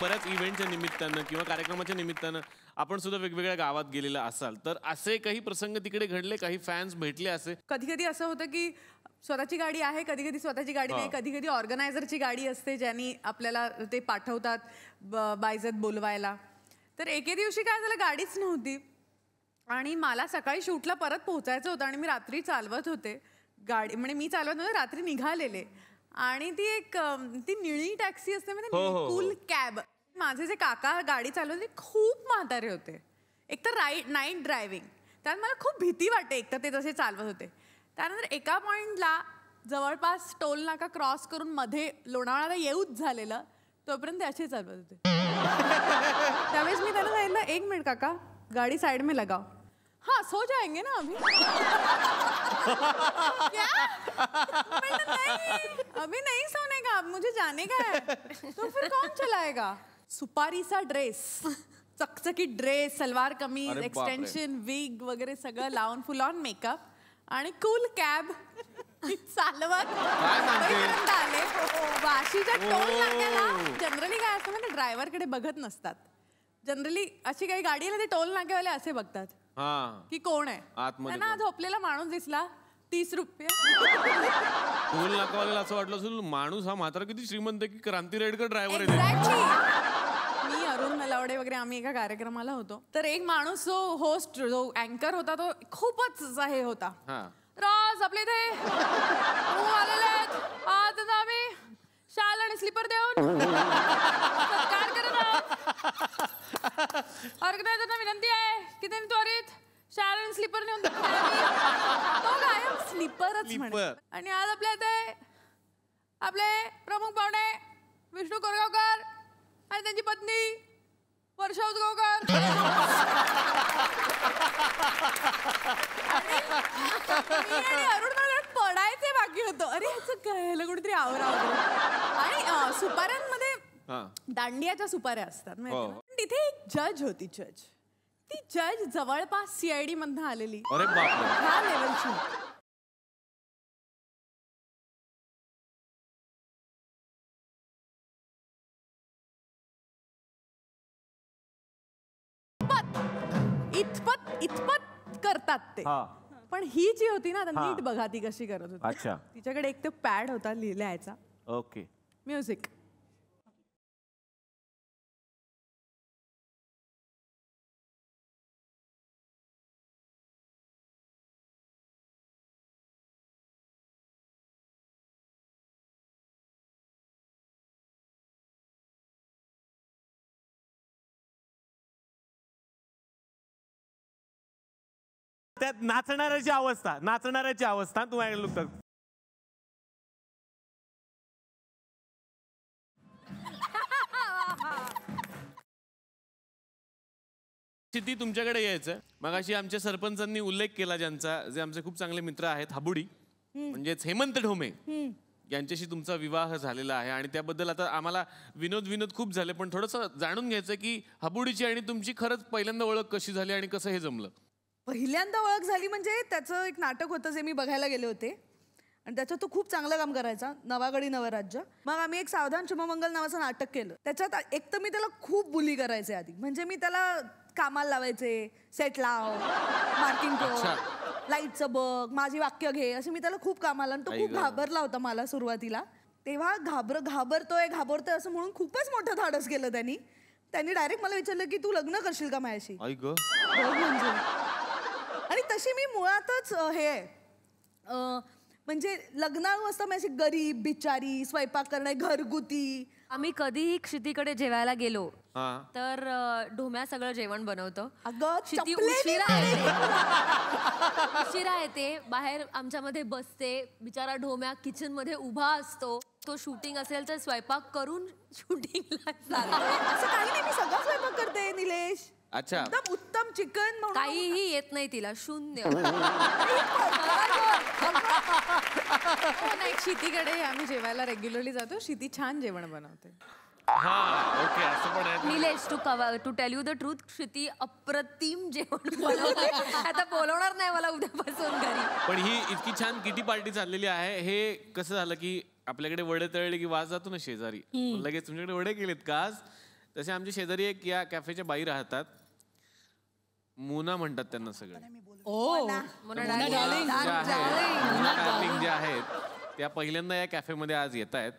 बऱ्याच इव्हेंटच्या निमित्तानं किंवा कार्यक्रमाच्या निमित्तानं आपण सुद्धा वेगवेगळ्या गावात गेलेला असाल तर असे काही प्रसंग तिकडे घडले, काही फॅन्स भेटले असे? कधी कधी असं होतं की स्वतःची गाडी आहे, कधी कधी स्वतःची गाडी नाही, कधी कधी ऑर्गनायझरची गाडी असते ज्यांनी आपल्याला ते पाठवतात बायजत बोलवायला. तर एके दिवशी काय झालं, गाडीच नव्हती आणि मला सकाळी शूटला परत पोहोचायचं होतं आणि मी रात्री चालवत होते गाडी, म्हणजे मी चालवत नव्हते, रात्री निघालेले आणि ती निळी टॅक्सी असते म्हणजे कूल कॅब. माझे जे काका गाडी चालवत ते खूप म्हातारे होते, एकतर नाईट ड्रायव्हिंग, त्यात मला खूप भीती वाटते एकतर ते जसे चालवत होते. त्यानंतर एका पॉईंटला जवळपास टोल नाका क्रॉस करून मध्ये लोणावळ्याला येऊच झालेलं, तोपर्यंत ते असे चालवत होते. त्यावेळेस मी त्यांना सांगितलं, 1 मिनिट काका, गाड़ी साइड में लगाओ. हाँ, सो जाएंगे ना अभी. क्या? नहीं, अभी नहीं सोने का, अब मुझे जाने का है. तो फिर कौन चलाएगा? सुपारी सा ड्रेस, चकचकीत dress, salwar kameez, extension, wig वगैरे सगळं लावून फुल ऑन मेकअप आणि कूल कॅब चालवत आले वाशीच्या टोल नाक्याला. जनरली काय असतं म्हणजे ड्रायव्हरकडे बघत नसतात. जनरली अशी काही गाडी आली ते टोल नाक्यावाले असे बघतात की कोण आहे. त्यांना झोपलेला माणूस दिसला, 30 रुपये. टोल नाकावाल्याला असं वाटलं असेल माणूस हा मात्र किती श्रीमंत की क्रांती रेडकर ड्रायव्हर आहे. मी अरुण नलावडे वगैरे आम्ही एका कार्यक्रमाला होतो, तर एक माणूस जो होस्ट जो अँकर होता तो खूपच हे होता. रोज आपले इथे आलेले आहेत, आज आम्ही शाल आणि स्लीपर देऊन सत्कार करत आहोत. ऑर्गनायझरना विनंती आहे की त्यांनी त्वरित शाल आणि स्लीपर नेऊन तो गायब स्लीपरच म्हणे. आणि आज आपल्या इथे आपले प्रमुख पाहुणे विष्णू कोरगावकर आणि त्यांची पत्नी वर्षा उदगावकर. आणि अरुण पडायचे बाकी होतं. अरे ह्याचं काय, ह्याला कुठेतरी आवरावं. आणि सुपाऱ्यांमध्ये दांडियाच्या सुपाऱ्या असतात. तिथे एक जज होती, ती जज जवळपास CID मधनं आलेली. अरे बापरे, ह्या लेवलची. इतपत करतात ते. पण ही जी होती ना, नीट बघा ती कशी करत होती. अच्छा, तिच्याकडे एक तो पॅड होता लिहायचा. Okay, music. त्यात नाचणाऱ्याची अवस्था तुम्हाला लुकतात. ती तुमच्याकडे यायचं. मगाशी आमच्या सरपंचांनी उल्लेख केला ज्यांचा, जे आमचे खूप चांगले मित्र आहेत, हाबुडी म्हणजेच हेमंत ढोमे, यांच्याशी तुमचा विवाह झालेला आहे. आणि त्याबद्दल आता आम्हाला विनोद खूप झाले, पण थोडंसं जाणून घ्यायचं की हाबुडीची आणि तुमची खरंच पहिल्यांदा ओळख कशी झाली आणि कसं हे जमलं? पहिल्यांदा ओळख झाली म्हणजे त्याचं एक नाटक होतं जे मी बघायला गेले होते आणि त्याच्यात तो खूप चांगलं काम करायचा, नवागडी नवराज्य. मग आम्ही एक सावधान शुभमंगल नावाचं नाटक केलं. त्याच्यात एक तर मी त्याला खूप बुली करायचे आधी, म्हणजे मी त्याला कामाला लावायचे, सेट लाव, मार्किंग कर, लाईटचं बघ, माझी वाक्य घे, असं मी त्याला खूप कामाला. आणि तो खूप घाबरला होता मला सुरुवातीला. तेव्हा घाबरतोय असं म्हणून खूपच मोठं धाडस केलं त्यांनी डायरेक्ट मला विचारलं की तू लग्न करशील का माझ्याशी. म्हणजे आणि तशी मी मुळातच म्हणजे लग्नाळू असता माझी गरीब बिचारी, स्वयंपाक करणे, घरगुती. आम्ही कधीही क्षितीकडे जेवायला गेलो तर ढोम्या सगळं जेवण बनवतो. क्षिती उशिरा येते, बाहेर आमच्यामध्ये बसते. बिचारा ढोम्या किचन मध्ये उभा असतो. तो शूटिंग असेल तर स्वयंपाक करून शूटिंगला जातो. असं काही नाही, मी सगळं स्वयंपाक करते निलेश. अच्छा, एकदम उत्तम चिकन. काहीही येत नाही तिला, शून्य. नाही, क्षितीकडे आम्ही जेवायला रेग्युलरली जातो. क्षिती छान जेवण बनवते. ओके, असं पण आहे. Nilesh, to tell you the truth, Kshiti अप्रतिम जेवण बनवते. आता बोलवणार नाही मला उद्यापासून घरी. पण ही इतकी छान किटी पार्टी चाललेली आहे. हे कसं झालं की आपल्याकडे वडे तळले की वास जातो ना शेजारी, लगेच तुमच्याकडे वडे केलेत का आज? तसे आमच्या शेजारी एक या कॅफेच्या बाई राहतात, मोना म्हणतात त्यांना सगळे. डार्लिंग ज्या आहेत त्या पहिल्यांदा या कॅफेमध्ये आज येत आहेत.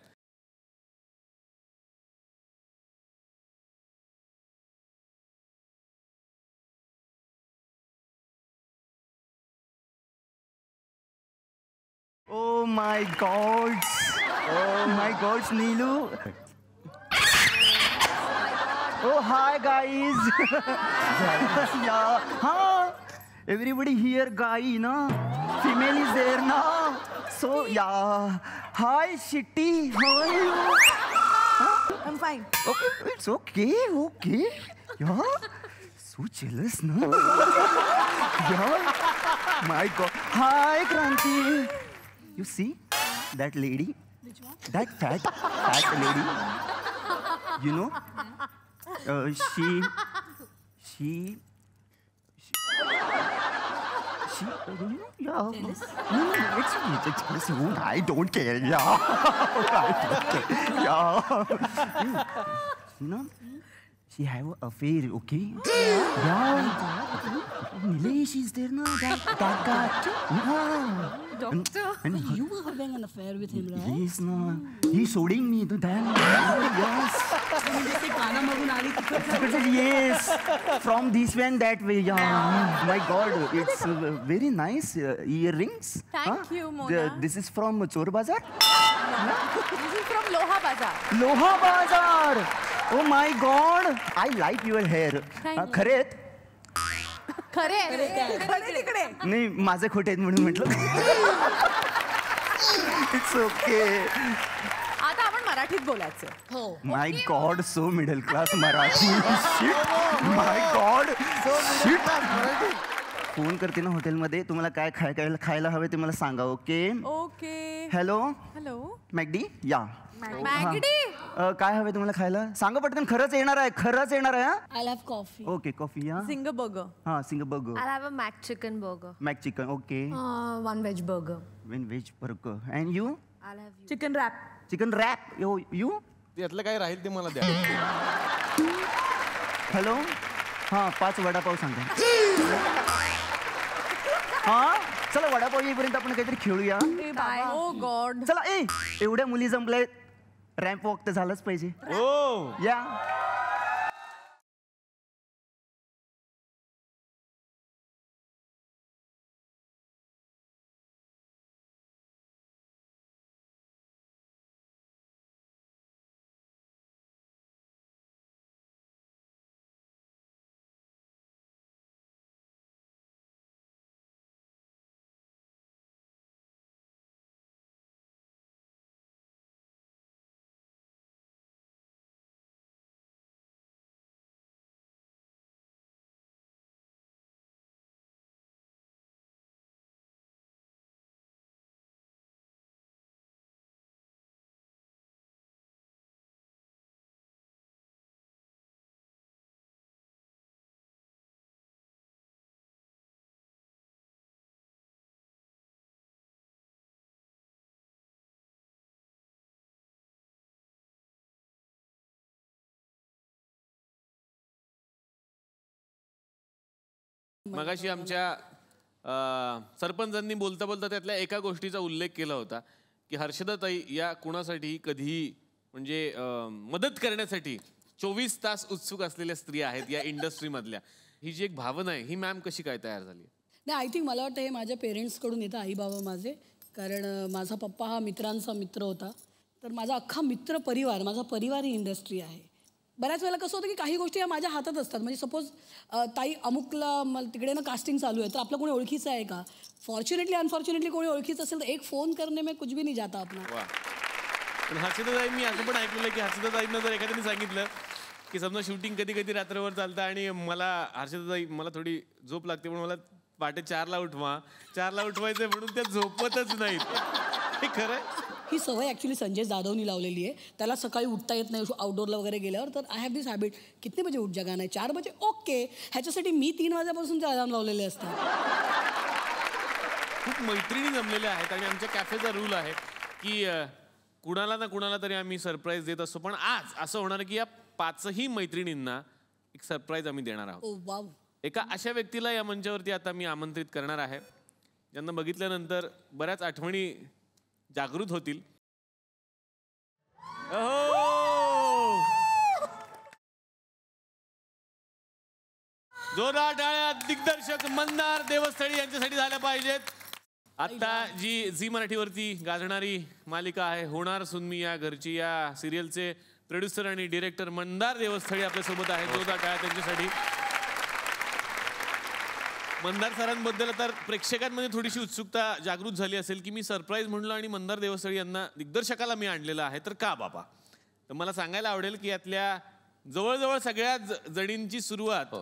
Oh my God! Oh my God, Neelu! Oh hi guys! Yeah, huh? Everybody here, guy, na? Female is there, na? So yeah, hi Shitty, how are you? I'm fine. Okay, it's okay, okay. Yeah, so jealous, na? Yeah, my God. Hi Kranti. You see that lady? Which one? That fat lady. You know? She. Do you know? Yeah. Jealous? No, it's jealous. I don't care. Yeah. I don't care. Yeah. You know? She have an affair, okay? Yeah. Nilesh is there, no? That guy. Yeah. Doctor. And You were having an affair with him, right? yes, no. He's showing me to them. Yes. म्हणजे ते कानामागून आली तिकडचं. Yes. From this way and that way. Yeah. My God. It's very nice earrings. Thank you, Mona. This is from Chor Bazaar? This is from Loha Bazaar. Loha Bazaar. Oh my God. I like your hair. Thank you. खरेत? खरे तिकडे नाही माझे खोटे आहेत म्हणून म्हटलं. It's okay. आता आपण मराठीत बोलायचं. हो. My god, so middle class Marathi. My god. Phone करते ना हॉटेलमध्ये, तुम्हाला काय खायला हवे ते मला सांगा. Okay okay. हॅलो हॅलो मॅगडी या. मॅगडी. काय हवे तुम्हाला खायला सांगा पटकन. खरंच येणार आहे, खरंच येणार आहे. I'll have coffee. Okay coffee या. Sing burger. हा sing burger. I'll have a mac chicken burger. Mac chicken. Okay. One veg burger. Veg burger. And you? I'll have you. Chicken wrap. Chicken wrap. You? यातलं काय राहील ते मला द्या. Hello हां 5 वडापाव सांगा. हां चला वडापाव येईपर्यंत आपण काहीतरी खेळूया. ओ गॉड. चला एवढ्या मुली जमल्या, रॅम्प वॉक तर झालंच पाहिजे. ओ या. मगाशी आमच्या सरपंचांनी बोलता बोलता त्यातल्या एका गोष्टीचा उल्लेख केला होता की हर्षदाताई या कुणासाठी कधीही म्हणजे मदत करण्यासाठी 24 तास उत्सुक असलेल्या स्त्रिया आहेत या इंडस्ट्रीमधल्या. ही जी एक भावना आहे ही मॅम कशी काय तयार झाली? नाही आय थिंक मला वाटतं हे माझ्या पेरेंट्सकडून येतं, आई बाबा माझे. कारण माझा पप्पा हा मित्रांचा मित्र होता, तर माझा अख्खा मित्र परिवार, माझा परिवार ही इंडस्ट्री आहे. बऱ्याच वेळेला कसं होतं की काही गोष्टी या माझ्या हातात असतात. म्हणजे सपोज ताई अमुकला मला तिकडे ना कास्टिंग चालू आहे, तर आपलं कोणी ओळखीचं आहे का? फॉर्च्युनेटली अनफॉर्च्युनेटली कोणी ओळखीचं असेल तर एक फोन करणे में कुछ भी नहीं जाता आपला. पण हर्षदाताई मी असं पण ऐकलेलं की हर्षदाताईंना जर एखाद्याने सांगितलं की समजा शूटिंग कधी कधी रात्रभर चालतं आणि मला हर्षदाताई मला थोडी झोप लागते म्हणून मला पहाटे 4ला उठवा, 4ला उठवायचं म्हणून त्या झोपतच नाहीत. हे खरं आहे? ही सवय ॲक्च्युली संजय जाधवनी लावलेली आहे. त्याला सकाळी उठता येत नाही आउटडोअरला वगैरे गेल्यावर, तर आय हॅव दिस हॅबिट. कितने बजे उठ जागा नाही? 4 बजे ओके. ह्याच्यासाठी मी 3 वाजल्यापासूनचे अलार्म लावलेले असतात. खूप मैत्रिणी जमलेल्या आहेत आणि आमच्या कॅफेचा रूल आहे की कुणाला ना कुणाला तरी आम्ही सरप्राईज देत असतो. पण आज असं होणार की या 5ही मैत्रिणींना एक सरप्राईज आम्ही देणार आहोत. ओ वाव. एका अशा व्यक्तीला या मंचावरती आता मी आमंत्रित करणार आहे ज्यांना बघितल्यानंतर बऱ्याच आठवणी जागृत होतील. जोरदार टाळ्या दिग्दर्शक मंदार देवस्थळी यांच्यासाठी झाल्या पाहिजेत. आता जी झी मराठीवरती गाजणारी मालिका आहे होणार सुनमी या घरची, या सिरियलचे प्रोड्युसर आणि डिरेक्टर मंदार देवस्थळी आपल्यासोबत आहेत. जोरदार टाळ्या त्यांच्यासाठी. मंदार सरांबद्दल तर प्रेक्षकांमध्ये थोडीशी उत्सुकता जागृत झाली असेल की मी सरप्राईज म्हणलो आणि मंदार देवस्थळी यांना दिग्दर्शकाला मी आणलेलं आहे, तर का बाबा? तर मला सांगायला आवडेल की यातल्या जवळजवळ सगळ्या जणींची सुरुवात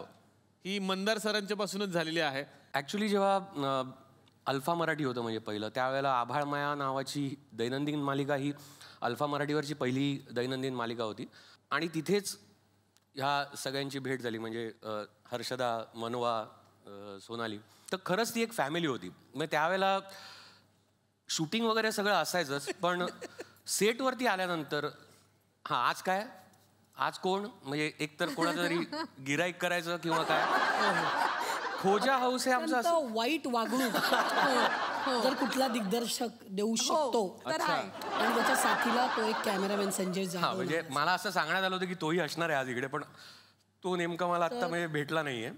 ही मंदार सरांच्या पासूनच झालेली आहे. ॲक्च्युली जेव्हा अल्फा मराठी होतं म्हणजे पहिलं, त्यावेळेला आभाळ माया नावाची दैनंदिन मालिका ही अल्फा मराठीवरची पहिली दैनंदिन मालिका होती आणि तिथेच ह्या सगळ्यांची भेट झाली. म्हणजे हर्षदा, मनवा, सोनाली. तर खरंच ती एक फॅमिली होती. मग त्यावेळेला शूटिंग वगैरे सगळं असायचंच, पण सेटवरती आल्यानंतर हां आज काय, आज कोण, म्हणजे एकतर कोणाचं तरी गिराईक करायचं किंवा काय. खोजा हाऊस हे आमचं वाईट वागणूक जर कुठला दिग्दर्शक देऊ शकतो आणि त्याच्या साथीला तो एक कॅमेरामॅन संजय जाधव. म्हणजे मला असं सांगण्यात आलं होतं की तोही असणार आहे आज इकडे, पण तो नेमका मला आता म्हणजे भेटला नाहीये.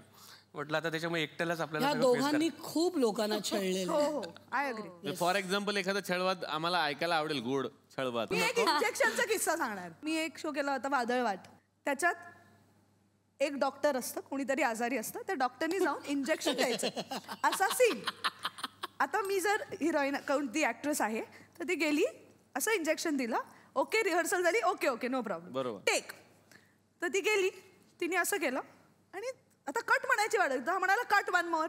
म्हटलं आता त्याच्यामुळे एकट्यालाच आपल्याला दोघांनी खूप लोकांना छळलेलं. हो आय अग्री. फॉर एक्झाम्पल एखादा छळवाद आम्हाला ऐकायला आवडेल, गोड छळवाद. मी एक इंजेक्शनचा किस्सा सांगणार. मी एक शो केला होता वादळवाट. त्याच्यात एक डॉक्टर असतं, कोणीतरी आजारी असतं, त्या डॉक्टरनी जाऊन इंजेक्शन द्यायचं असा सीन. आता मी जर हिरोईन कोणती ऍक्ट्रेस आहे तर ती गेली, असं इंजेक्शन दिलं, ओके रिहर्सल झाली, okay okay no problem take. तर ती गेली, तिने असं केलं आणि आता कट म्हणायची वाढ, तर म्हणाला कट 1 more.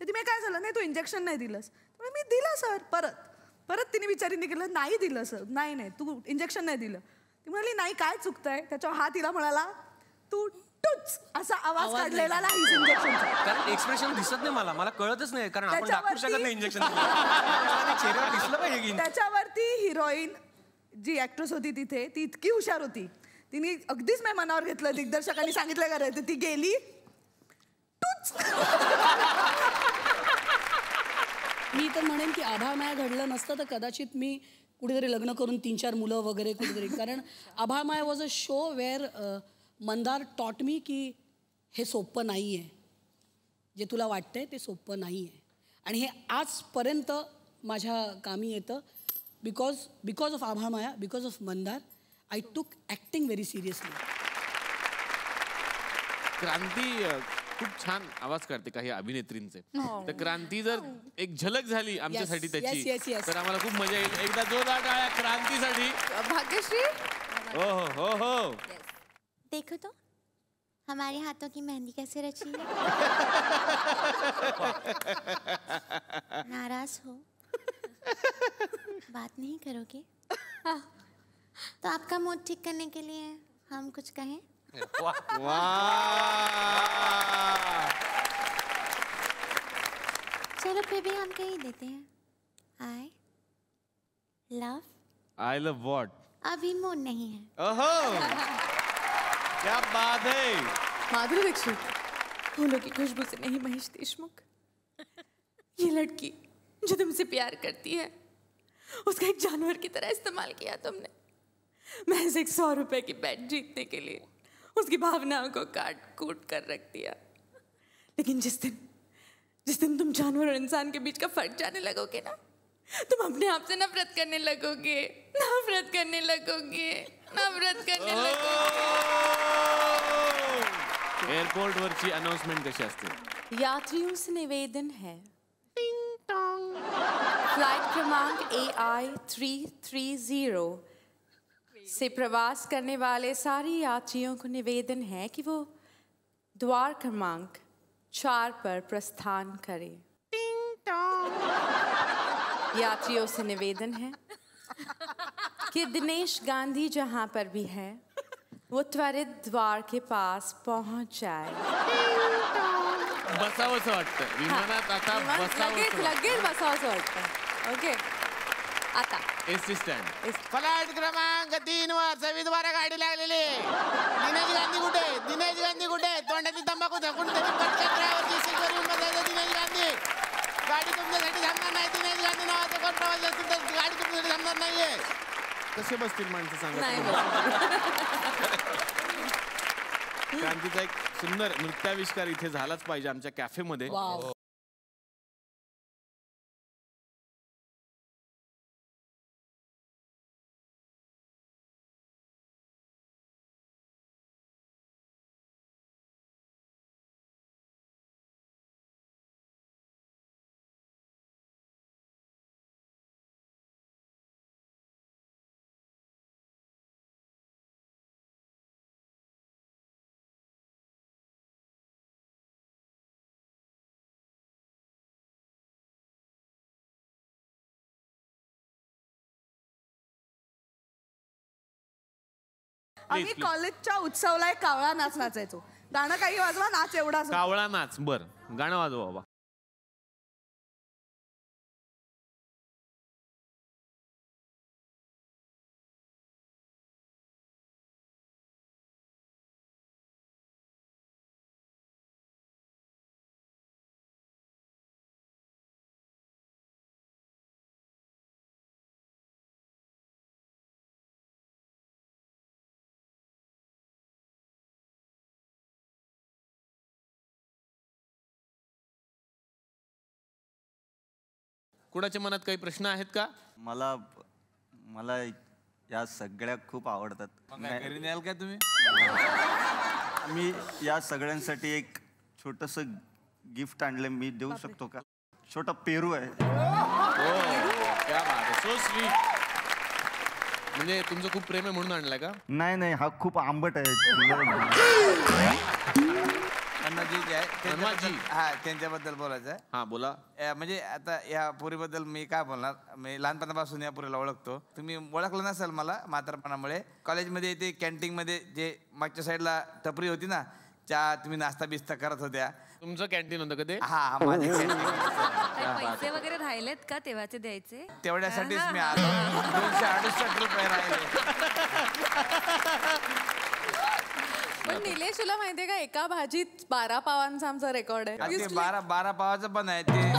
तर ती मी काय झालं, नाही तू इंजेक्शन नाही दिलंस. तर मी दिलं सर. परत तिने विचारीने केलं, नाही दिलं सर, नाही तू इंजेक्शन नाही दिलं. ती म्हणाली नाही काय चुकतंय. त्याच्यावर हा तिला म्हणाला तू टूच असा आवाज काढलेला नाही इंजेक्शनचा. कारण एक्सप्रेशन दिसत नाही मला कळतच नाही, कारण आपण दाखवू शकत नाही इंजेक्शन. चेहऱ्यावर दिसलं पाहिजे. त्याच्यावरती हिरोईन जी ऍक्ट्रेस होती तिथे, ती इतकी हुशार होती, तिने अगदीच मी मनावर घेतलं. दिग्दर्शकांनी सांगितलं करायचं, ती गेली टूच. मी तर म्हणेन की आभाळ माया घडलं नसतं तर कदाचित मी कुठेतरी लग्न करून 3-4 मुलं वगैरे कुठेतरी. कारण Abhal Maya was a show where Mandar taught me की हे सोपं नाही आहे, जे तुला वाटतंय ते सोपं नाही आहे. आणि हे आजपर्यंत माझ्या कामी येतं. बिकॉज ऑफ आभाळ माया, बिकॉज ऑफ मंदार, आय टूक ॲक्टिंग व्हेरी सिरियसली. क्रांती खूप छान आवाज काढते काही अभिनेत्रींचे. तर क्रांती जर एक झलक झाली आमच्यासाठी त्याची तर आम्हाला खूप मजा येईल. एकदा जोरदार टाळ्या क्रांतीसाठी. भाग्यश्री. हो हो हो हो. देखो तो हमारे हाथों की मेहंदी कैसे रची है. नाराज हो, बात नहीं करोगे तो आपका मूड ठीक करने के लिए हम कुछ कहें. चलो फिर भी हम कह ही देते हैं. I love what. अभी मूड नहीं है. ओहो क्या बात है. माधुरी दीक्षित. फूलों की खुशबू से नहीं महेश देशमुख. ये लड़की जो तुमसे प्यार करती है उसका एक जानवर की तरह इस्तेमाल किया तुमने. महज 100 रुपए की बेट जीतने के लिए उसकी भावनाओं को काट कूट कर रख दिया. लेकिन जिस दिन तुम जानवर और इंसान के बीच का फर्क जानने लगोगे ना, तुम अपने आप से नफरत करने लगोगे. एअरपोर्ट वरची अनाउन्समेंट कशी असते. यात्रियों से निवेदन है, फ्लाइट क्रमांक AI 330 से प्रवास करने वाले सारे यात्रियों को निवेदन है कि वो द्वार क्रमांक 4 पर प्रस्थान करें. यात्रियों से निवेदन है कि दिनेश गांधी जहां पर भी है वो त्वरित द्वार के पास पहुंच जाए. बसावंसं वाटतं विमानात आता. लगेच बसावंसं वाटतं. ओके. आता एसटी स्टँड. फ्लॅट क्रमांक 3 वर 26 बारा गाडी लागलेली. दिनेश गांधी कुठे? दिनेश गांधी कुठे? तोंडाची तंबाखू झाकून त्याची पटकन ड्रायव्हरची सीटवर येऊन बसायचं. दिनेश गांधी गाडी तुमच्यासाठी थांबणार नाही. दिनेश गांधी नावाचा कोण प्रवासी असतील तर गाडी तुमच्यासाठी थांबणार नाहीये. कसे बसतील माणसं सांगा. क्रांतीचा एक सुंदर नृत्याविष्कार इथे झालाच पाहिजे आमच्या कॅफेमध्ये. आम्ही कॉलेजच्या उत्सवला एक कावळा नाच नाचायचो. गाणं काही वाजवा, नाच एवढा. कावळा नाच. बर, गाणं वाजवा बाबा. कुणाच्या मनात काही प्रश्न आहेत का? मला या सगळ्या खूप आवडतात. घरी न्याल काय तुम्ही? मी या सगळ्यांसाठी एक छोटंसं गिफ्ट आणलं. मी देऊ शकतो का? छोटा पेरू आहे. So sweet. म्हणजे तुमचं खूप प्रेम आहे म्हणून आणलाय का? नाही, हा खूप आंबट आहे. त्यांच्याबद्दल बोलायचं आहे. हा बोला. म्हणजे आता या पोरीबद्दल मी काय बोलणार. मी लहानपणापासून या पोरीला ओळखतो. तुम्ही ओळखलं नसेल मला म्हातारपणामुळे. कॉलेजमध्ये ते कॅन्टीनमध्ये जे मागच्या साईडला टपरी होती ना, त्या तुम्ही नाश्ता बिस्ता करत होत्या. तुमचं कॅन्टीन होतं का ते? हा, माझे पैसे वगैरे राहिलेत का तेव्हाचे द्यायचे? तेवढ्यासाठीच मी आलो. 268 रुपये राहिले. पण निलेश, तुला माहितीये का, एका भाजीत 12 पावांचा आमचा रेकॉर्ड आहे. ते 12 पावाचं पण आहे ते.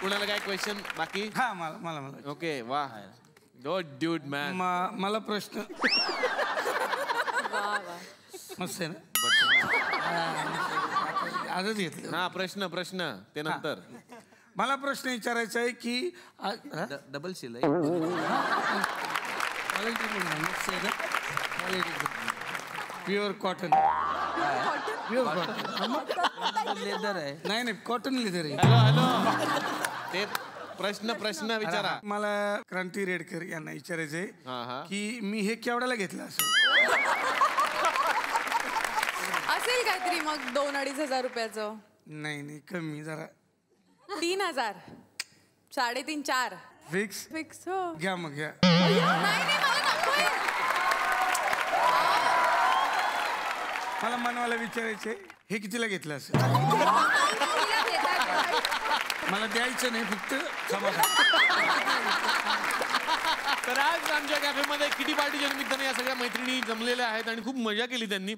कुणाला काय क्वेश्चन बाकी? हा, मला ओके, वा. Good dude man. मला प्रश्न मस्त आहे ना? आजच घेतलं. हा, प्रश्न ते नंतर. मला प्रश्न विचारायचा आहे की डबल शिलाई pure cotton. Pure cotton leather आहे. नाही, कॉटन लेदर आहे. हॅलो ते प्रश्न विचारा. मला क्रांती रेडकर यांना विचारायचंय की मी हे केवढ्याला घेतलं असेल काहीतरी मग 2-2.5 रुपयाचं. नाही, कमी जरा. 3000, 3.5, 4 फिक्स. हो. घ्या मग घ्या. मला मनवाला विचारायचंय हे कितीला घेतलं असं? मला द्यायचं नाही, फक्त तर आज आमच्या कॅफेमध्ये किटी पार्टीच्या निमित्ताने या सगळ्या मैत्रिणी जमलेल्या आहेत आणि खूप मजा केली त्यांनी.